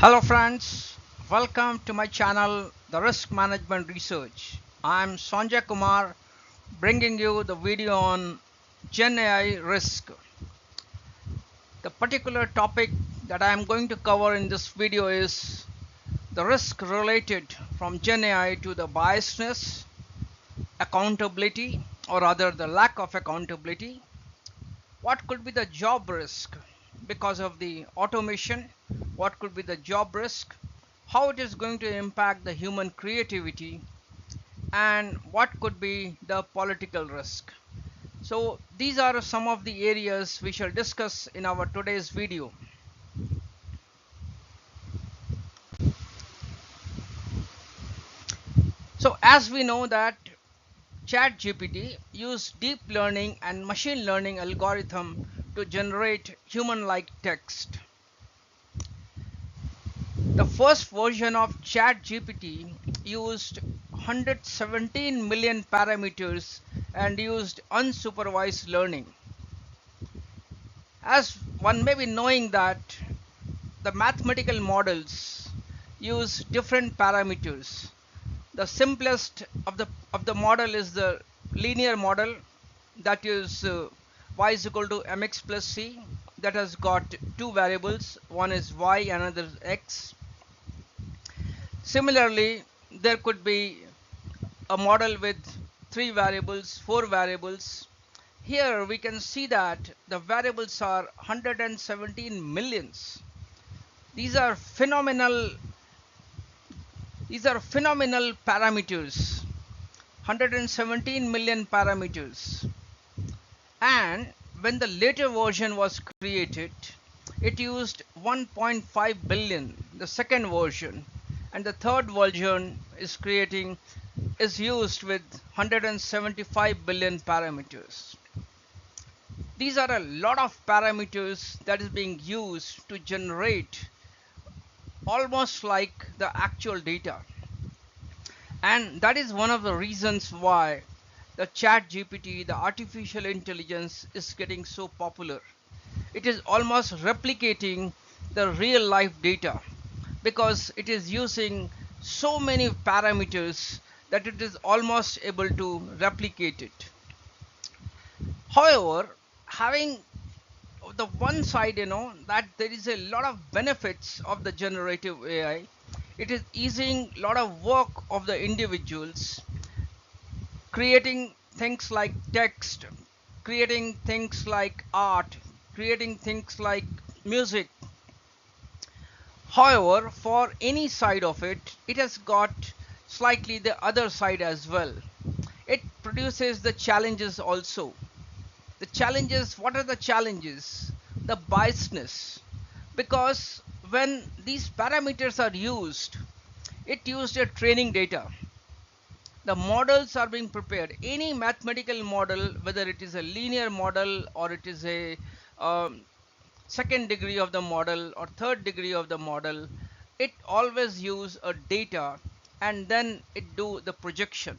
Hello friends, welcome to my channel The Risk Management Research. I'm Sonjai Kumar bringing you the video on Gen AI risk. The particular topic that I am going to cover in this video is the risk related from Gen AI to the biasness, accountability, or rather the lack of accountability. What could be the job risk because of the automation? What could be the job risk? How it is going to impact the human creativity, and what could be the political risk. So these are some of the areas we shall discuss in our today's video. So as we know that ChatGPT used deep learning and machine learning algorithm to generate human-like text. The first version of ChatGPT used 117 million parameters and used unsupervised learning. As one may be knowing that the mathematical models use different parameters. The simplest of the model is the linear model, that is y is equal to mx plus c, that has got two variables, one is y, another is x. Similarly, there could be a model with three variables, four variables. Here we can see that the variables are 117 millions. These are phenomenal parameters, 117 million parameters. And when the later version was created, it used 1.5 billion, the second version, and the third version is used with 175 billion parameters. These are a lot of parameters that is being used to generate almost like the actual data. And that is one of the reasons why the chat GPT, the artificial intelligence, is getting so popular. It is almost replicating the real life data because it is using so many parameters that it is almost able to replicate it. However, having the one side, that there is a lot of benefits of the generative AI. It is easing a lot of work of the individuals, creating things like text, creating things like art, creating things like music. However, for any side of it, it has got slightly the other side as well. It produces the challenges also. The challenges, what are the challenges? The biasness. Because when these parameters are used, it used a training data. The models are being prepared. Any mathematical model, whether it is a linear model or it is a second degree of the model or third degree of the model, it always use a data and then it do the projection.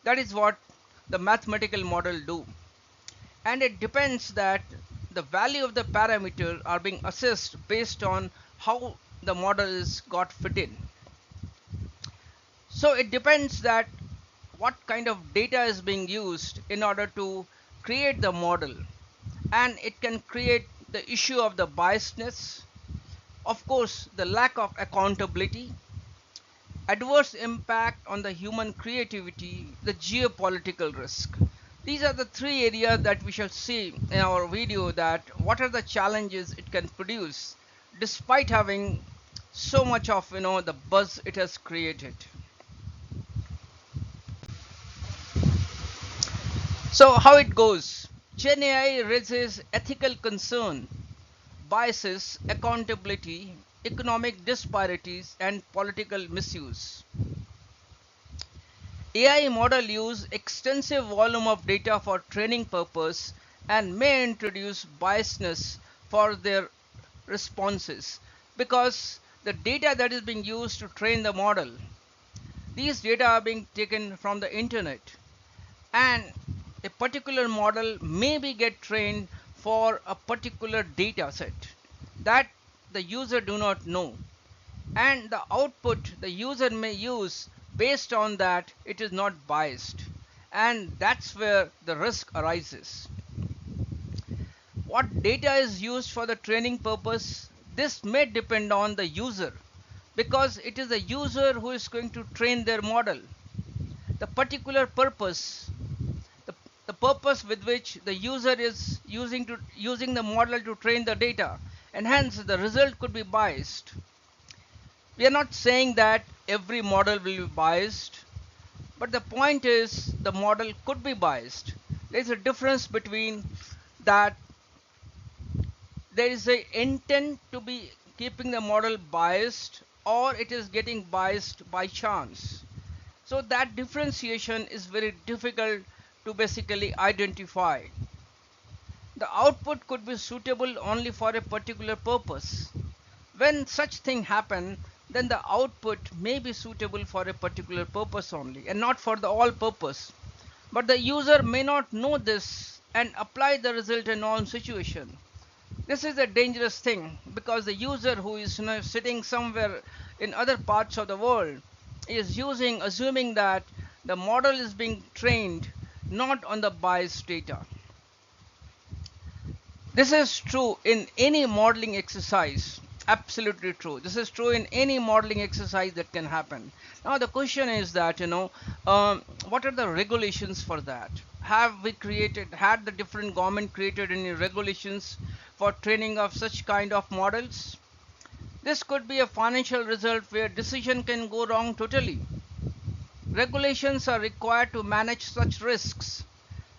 That is what the mathematical model do. And it depends that the value of the parameter are being assessed based on how the model is got fit in. So it depends that what kind of data is being used in order to create the model, and it can create the issue of the biasness, of course the lack of accountability, adverse impact on the human creativity, the geopolitical risk. These are the three areas that we shall see in our video, that what are the challenges it can produce despite having so much of the buzz it has created. So how it goes? Gen AI raises ethical concern, biases, accountability, economic disparities, and political misuse. AI model use extensive volume of data for training purpose and may introduce biasness for their responses, because the data that is being used to train the model, these data are being taken from the internet, and a particular model may be get trained for a particular data set that the user do not know. and the output the user may use based on that, it is not biased, and that's where the risk arises. What data is used for the training purpose, this may depend on the user, because it is the user who is going to train their model. The particular purpose, the, the purpose with which the user is using the model to train the data, and hence the result could be biased. We are not saying that every model will be biased, but the point is the model could be biased. There is a difference between that. There is a intent to be keeping the model biased, or it is getting biased by chance. So that differentiation is very difficult to basically identify. The output could be suitable only for a particular purpose. When such thing happen, then the output may be suitable for a particular purpose only and not for the all purpose. But the user may not know this and apply the result in all situation. This is a dangerous thing, because the user who is sitting somewhere in other parts of the world is assuming that the model is being trained not on the biased data. This is true in any modeling exercise. Absolutely true. This is true in any modeling exercise that can happen. Now the question is that, what are the regulations for that? Had the different government created any regulations for training of such kind of models? This could be a financial result where decision can go wrong totally. Regulations are required to manage such risks.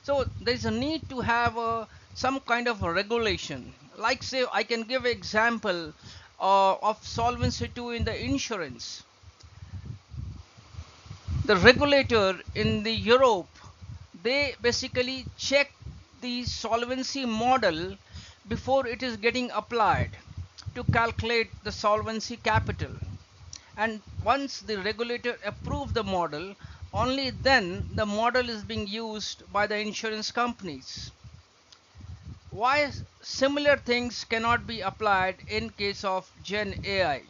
So there is a need to have some kind of a regulation. Like, say, I can give an example of Solvency II in the insurance. The regulator in the Europe, they basically check the solvency model before it is getting applied to calculate the solvency capital. And once the regulator approves the model, only then the model is being used by the insurance companies. Why similar things cannot be applied in case of Gen AI?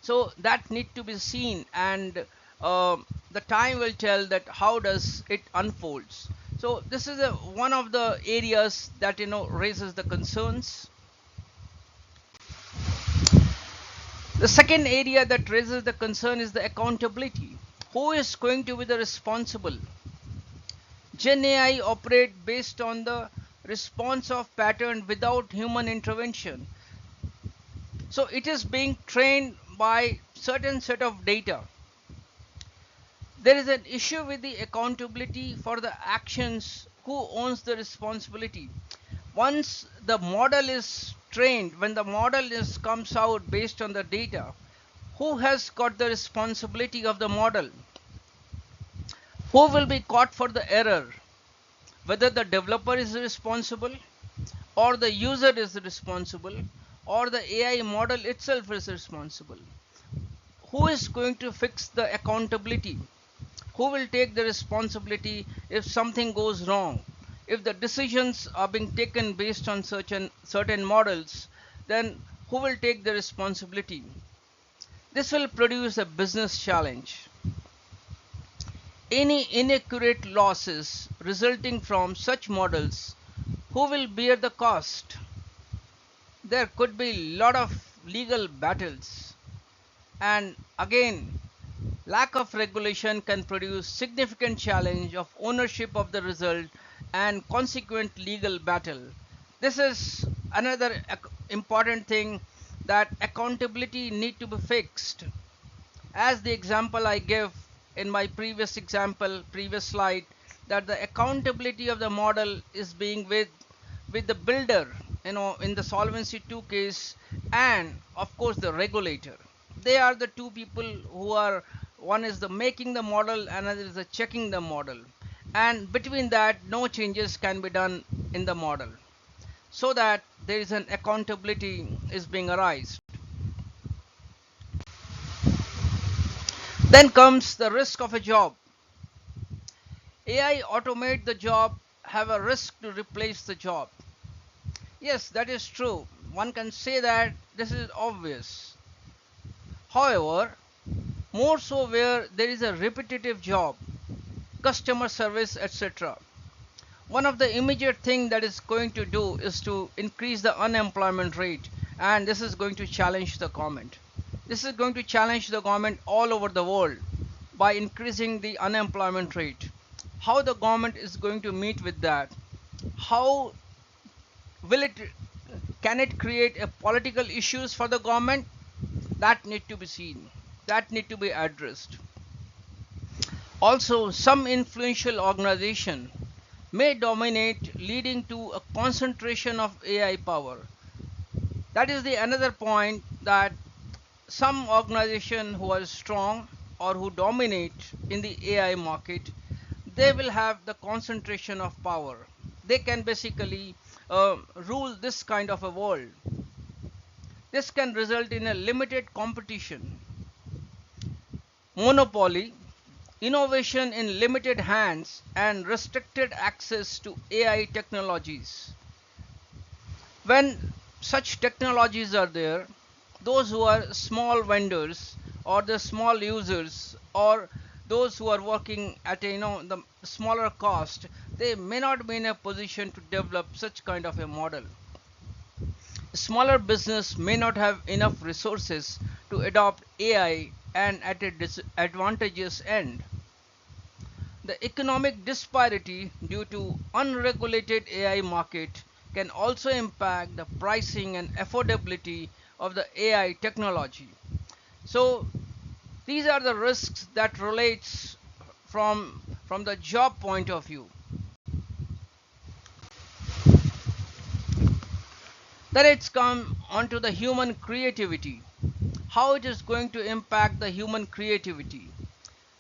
So that need to be seen, and the time will tell that how does it unfolds. So this is one of the areas that raises the concerns. The second area that raises the concern is the accountability. Who is going to be the responsible? Gen AI operate based on the response of pattern without human intervention. So it is being trained by certain set of data. There is an issue with the accountability for the actions. Who owns the responsibility? Once the model is trained, when the model comes out based on the data, who has got the responsibility of the model? Who will be caught for the error? Whether the developer is responsible, or the user is responsible, or the AI model itself is responsible. Who is going to fix the accountability? Who will take the responsibility if something goes wrong? If the decisions are being taken based on certain models, then who will take the responsibility? This will produce a business challenge. Any inaccurate losses resulting from such models, who will bear the cost? There could be a lot of legal battles, and again, lack of regulation can produce significant challenge of ownership of the result and consequent legal battle. This is another important thing, that accountability need to be fixed. As the example I gave in my previous slide, that the accountability of the model is being with the builder, in the Solvency II case, and of course the regulator. They are the two people who are, one is the making the model, another is the checking the model, and between that no changes can be done in the model, so that there is an accountability is being arised. Then comes the risk of a job. AI automate the job, have a risk to replace the job. Yes, that is true. One can say that this is obvious. However, more so where there is a repetitive job, customer service, etc. One of the immediate thing that is going to do is to increase the unemployment rate, and this is going to challenge the government. This is going to challenge the government all over the world by increasing the unemployment rate. How the government is going to meet with that? How will it, can it create a political issues for the government? That need to be seen, that need to be addressed. Also, some influential organization may dominate, leading to a concentration of AI power. That is the another point, that some organization who are strong or who dominate in the AI market, they will have the concentration of power. They can basically rule this kind of a world. This can result in a limited competition, monopoly, innovation in limited hands, and restricted access to AI technologies. When such technologies are there, those who are small vendors or the small users or those who are working at a, the smaller cost, they may not be in a position to develop such kind of a model. Smaller business may not have enough resources to adopt AI, and at a disadvantageous end. The economic disparity due to unregulated AI market can also impact the pricing and affordability of the AI technology. So these are the risks that relates from the job point of view. Then it's come onto the human creativity. How it is going to impact the human creativity.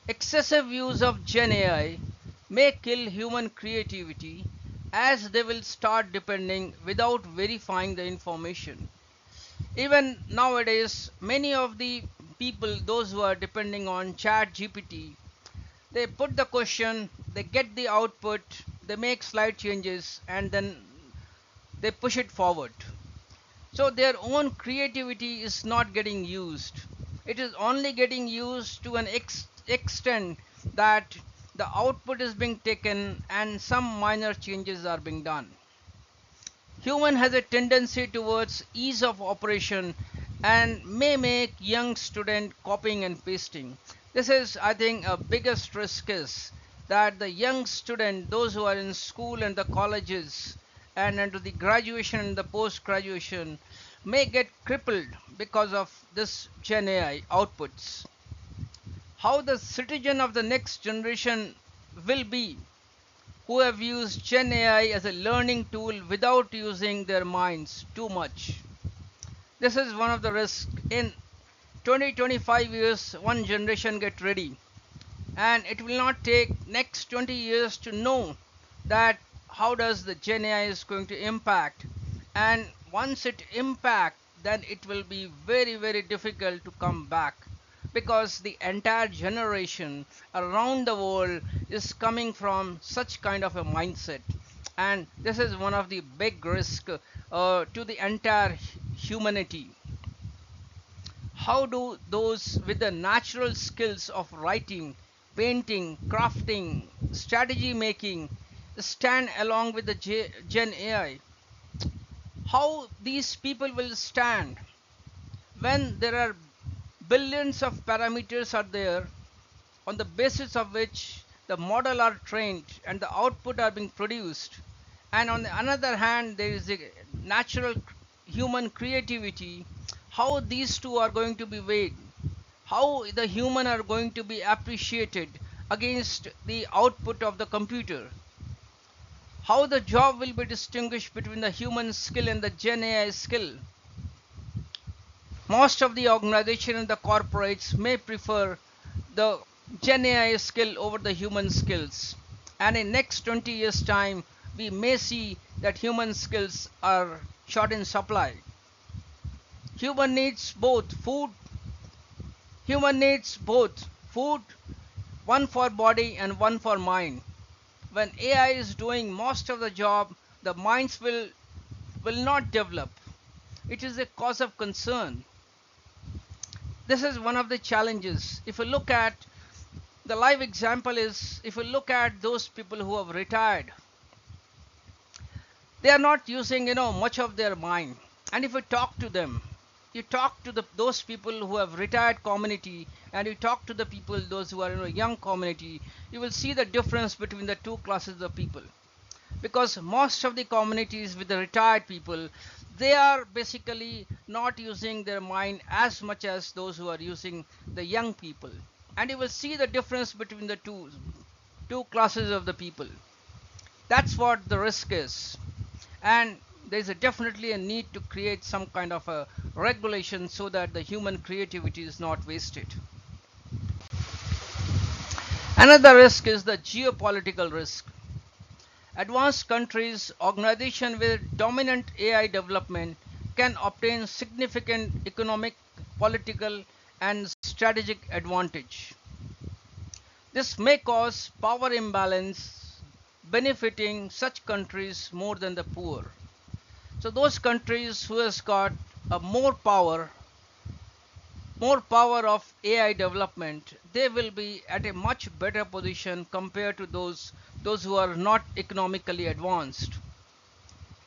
Excessive use of Gen AI may kill human creativity, as they will start depending without verifying the information. Even nowadays, many of the people, those who are depending on Chat GPT, they put the question, they get the output, they make slight changes, and then they push it forward. So their own creativity is not getting used. It is only getting used to an extent that the output is being taken and some minor changes are being done. Human has a tendency towards ease of operation and may make young student copying and pasting. This is, I think, a biggest risk is that the young student, those who are in school and the colleges and into the graduation and the post graduation, may get crippled because of this Gen AI outputs. How the citizen of the next generation will be, who have used Gen AI as a learning tool without using their minds too much. This is one of the risks. In 20-25 years, one generation get ready, and it will not take next 20 years to know that how does the Gen AI is going to impact. And once it impact, then it will be very very difficult to come back, because the entire generation around the world is coming from such kind of a mindset, and this is one of the big risk to the entire humanity. How do those with the natural skills of writing, painting, crafting, strategy making stand along with the Gen AI? How these people will stand when there are billions of parameters are there on the basis of which the model are trained and the output are being produced, and on the another hand there is a natural human creativity. How these two are going to be weighed, how the human are going to be appreciated against the output of the computer, how the job will be distinguished between the human skill and the Gen AI skill. Most of the organization and the corporates may prefer the Gen AI skill over the human skills. And in next 20 years time, we may see that human skills are short in supply. Human needs both food, human needs both food, one for body and one for mind. When AI is doing most of the job, the minds will not develop. It is a cause of concern. this is one of the challenges. If you look at the live example is, if you look at those people who have retired, they are not using much of their mind. And if you talk to them, you talk to those people who have retired community, and you talk to the people those who are young community, you will see the difference between the two classes of people. Because most of the communities with the retired people, they are basically not using their mind as much as those who are using the young people. And you will see the difference between the two classes of the people. That's what the risk is. And there's definitely a need to create some kind of a regulation so that the human creativity is not wasted. Another risk is the geopolitical risk. Advanced countries, organizations with dominant AI development can obtain significant economic, political, and strategic advantage. This may cause power imbalance, benefiting such countries more than the poor. So those countries who has got a more power of AI development, they will be at a much better position compared to those who are not economically advanced.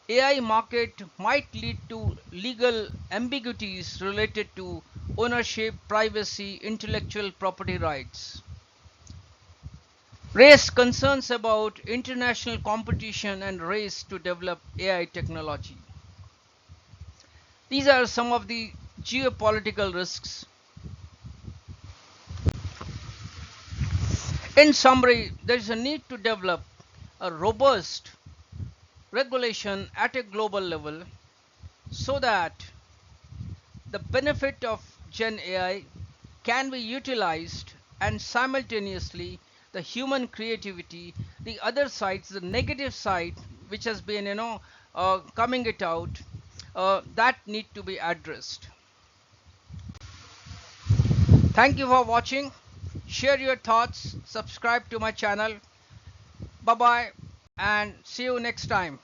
AI market might lead to legal ambiguities related to ownership, privacy, intellectual property rights. Raise concerns about international competition and race to develop AI technology. These are some of the geopolitical risks. In summary, there is a need to develop a robust regulation at a global level so that the benefit of Gen AI can be utilized, and simultaneously the human creativity, the other sides, the negative side which has been coming it out, that need to be addressed. Thank you for watching. Share your thoughts, subscribe to my channel. Bye bye, and see you next time.